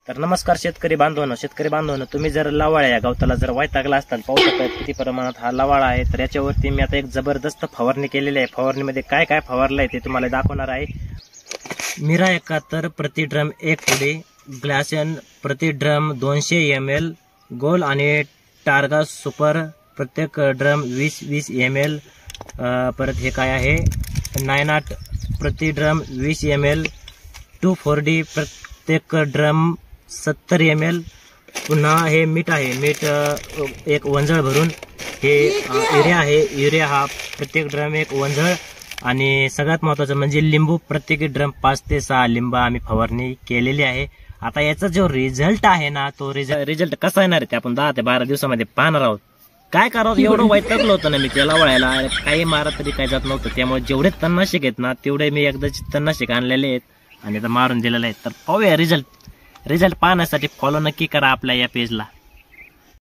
तर नमस्कार शेतकरी बांधवांनो, तुम्ही जर लवाळ्या या गवताला जर वैतागला असताल, पाहू शकता किती प्रमाणात हा लवाळा आहे. तर याच्यावरती मी आता एक जबरदस्त फवारणी केलेली आहे. फवारणीमध्ये काय काय फवारलं आहे ते तुम्हाला दाखवणार आहे. मिरा 71 प्रति ड्रम 1 पुडी, ग्लासन प्रति ड्रम 200 ml, गोल आणि टार्गा सुपर प्रत्येक ड्रम 20 ml. परत हे काय आहे, 9 प्रति ड्रम 20 ml, 2,4-D प्रत्येक ड्रम 70 ml. पुन्हा हे मीठ आहे, मीठ एक वंजळ भरून. हे युरिया आहे, युरिया हा प्रत्येक ड्रम एक वंजळ. आणि सगळ्यात महत्त्वाचं म्हणजे लिंबू प्रत्येक ड्रम 5 ते 6 लिंबा आम्ही फवारणी केलेली आहे. आता याचा जो रिझल्ट आहे ना, तो रिझल्ट कसा येणार आहे ते आपण 10 ते 12 दिवसामध्ये पाहणार आहोत. काय करावं, एवढं वैतागलं होतं ना मी त्याला वळायला, काही मारत तरी काही जात नव्हतं. त्यामुळे जेवढे तणनाशक आहेत ना तेवढे मी एकदाच तणनाशक आणलेले आहेत आणि आता मारून दिलेले आहेत. तर पाहूया रिझल्ट पाहण्यासाठी फॉलो नक्की करा आपल्या या पेजला.